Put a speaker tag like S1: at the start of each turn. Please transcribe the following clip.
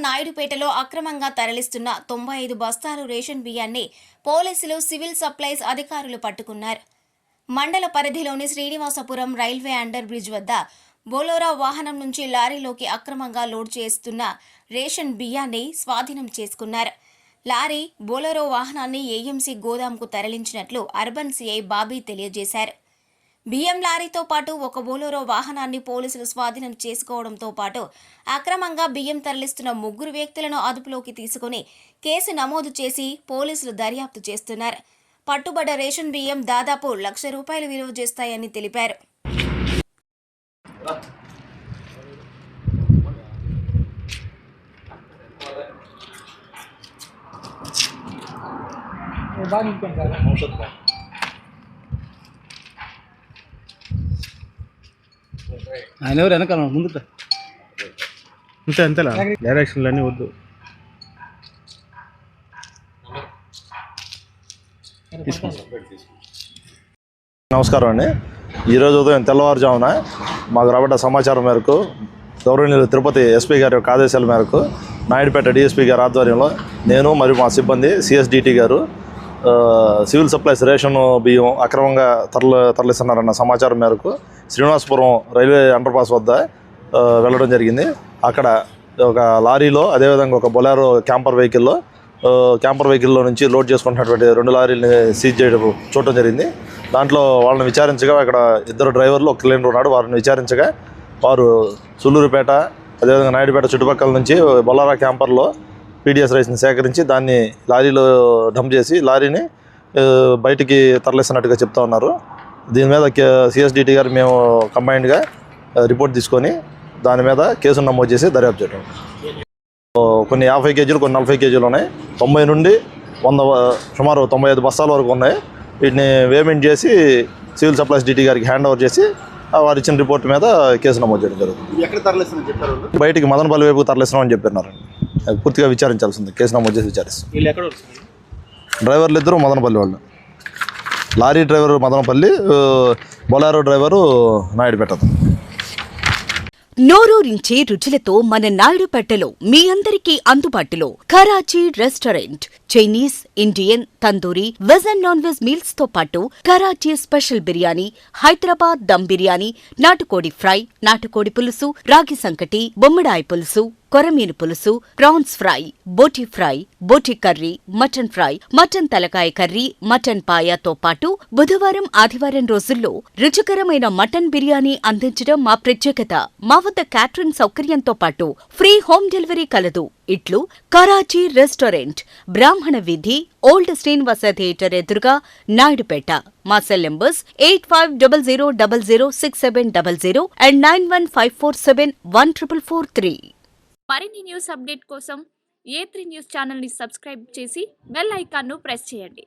S1: నాయుడుపేటలో అక్రమంగా తరలిస్తున్న 95 బస్తాలు రేషన్ బియ్యాన్ని పోలీసులు, సివిల్ సప్లైస్ అధికారులు పట్టుకున్నారు. మండల పరిధిలోని శ్రీనివాసపురం రైల్వే అండర్ బ్రిడ్జ్ వద్ద బొలెరో వాహనం నుంచి లారీలోకి అక్రమంగా లోడ్ చేస్తున్న రేషన్ బియ్యాన్ని స్వాధీనం చేసుకున్నారు. లారీ, బొలెరో వాహనాన్ని ఏఎంసీ గోదాంకు తరలించినట్లు అర్బన్ సిఐ బాబీ తెలియజేశారు. బియ్యం లారీతో పాటు ఒక బొలెరో వాహనాన్ని పోలీసులు స్వాధీనం చేసుకోవడంతో పాటు అక్రమంగా బియ్యం తరలిస్తున్న 3 వ్యక్తులను అదుపులోకి తీసుకుని కేసు నమోదు చేసి పోలీసులు దర్యాప్తు చేస్తున్నారు. పట్టుబడ్డ రేషన్ బియ్యం దాదాపు ₹1,00,000 విలువ చేస్తాయని తెలిపారు.
S2: ఆయన ఎవరు వెనకాల ముందు అంతేలా డైరెక్షన్లు అన్నీ వద్దు.
S3: నమస్కారం అండి. ఈరోజు ఉదయం తెల్లవారుజామున మాకు రాబడ్డ సమాచారం మేరకు గౌరవనీయులు తిరుపతి ఎస్పీ గారి యొక్క ఆదేశాల మేరకు నాయుడుపేట డిఎస్పీ గారి ఆధ్వర్యంలో నేను మరియు మా సిబ్బంది సిఎస్డిటి గారు సివిల్ సప్లైస్ రేషన్ బియ్యం అక్రమంగా తరలిస్తున్నారన్న సమాచారం మేరకు శ్రీనివాసపురం రైల్వే అండర్పాస్ వద్ద వెళ్ళడం జరిగింది. అక్కడ ఒక లారీలో, అదేవిధంగా ఒక బొలెరో క్యాంపర్ వెహికల్లో నుంచి లోడ్ చేసుకుంటున్నటువంటి 2 లారీలని సీజ్ చేయడం చూడటం జరిగింది. దాంట్లో వాళ్ళని విచారించగా అక్కడ 2 డ్రైవర్లు, ఒక క్లీనర్ ఉన్నాడు. వారిని విచారించగా వారు సుళ్ళూరుపేట, అదేవిధంగా నాయుడుపేట చుట్టుపక్కల నుంచి బొలెరో క్యాంపర్లో పీడిఎస్ రైస్ని సేకరించి దాన్ని లారీలో డంప్ చేసి లారీని బయటికి తరలిస్తున్నట్టుగా చెప్తా ఉన్నారు. దీని మీద సిఎస్డిటి గారు మేము కంబైన్డ్గా రిపోర్ట్ తీసుకొని దాని మీద కేసు నమోదు చేసి దర్యాప్తు చేయడం. కొన్ని 50 కేజీలు, కొన్ని 40 కేజీలు ఉన్నాయి. 90 నుండి 100, సుమారు 95 బస్తాల వరకు ఉన్నాయి. వీటిని పేమెంట్ చేసి సివిల్ సప్లైస్ డిటి గారికి హ్యాండ్ ఓవర్ చేసి వారు ఇచ్చిన రిపోర్ట్ మీద కేసు నమోదు చేయడం జరుగుతుంది. బయటికి మదనపల్లి వైపు తరలిస్తున్నామని చెప్పినారు. పూర్తిగా విచారించాల్సింది. కేసు నమోదు చేసి విచారిస్తాం. డ్రైవర్లు 2 మదనపల్లి వాళ్ళు. Lorry driver Madanapalle, Bolero driver Naidupeta.
S4: నోరూరించే రుచులతో మన నాయుడుపేటలో మీ అందరికీ అందుబాటులో Karachi restaurant. Chinese, Indian, tandoori, veg and non veg meals తో పాటు కరాచీ స్పెషల్ బిర్యానీ, హైదరాబాద్ దమ్ బిర్యానీ, నాటుకోడి ఫ్రై, నాటుకోడి పులుసు, రాగి సంకటి, బొమ్మడాయి పులుసు, కొరమీను పులుసు, ప్రాన్స్ ఫ్రై, బోటి కర్రీ, మటన్ ఫ్రై, మటన్ తలకాయ కర్రీ, మటన్ పాయాతో పాటు బుధవారం, ఆదివారం రోజుల్లో రుచికరమైన మటన్ బిర్యానీ అందించడం మా ప్రత్యేకత. మా వద్ద క్యాటరింగ్ సౌకర్యంతో పాటు ఫ్రీ హోమ్ డెలివరీ కలదు. ఇట్లు కరాచీ రెస్టారెంట్, బ్రాహ్మణ వీధి, ఓల్డ్ శ్రీనివాస థియేటర్ ఎదురుగా, నాయుడుపేట. మా సెల్ నంబర్స్ 8500006700 అండ్ 9154714443.
S5: మరిన్ని న్యూస్ అప్డేట్ కోసం A3 న్యూస్ ఛానల్ని సబ్స్క్రైబ్ చేసి బెల్ ఐకాన్ను ప్రెస్ చేయండి.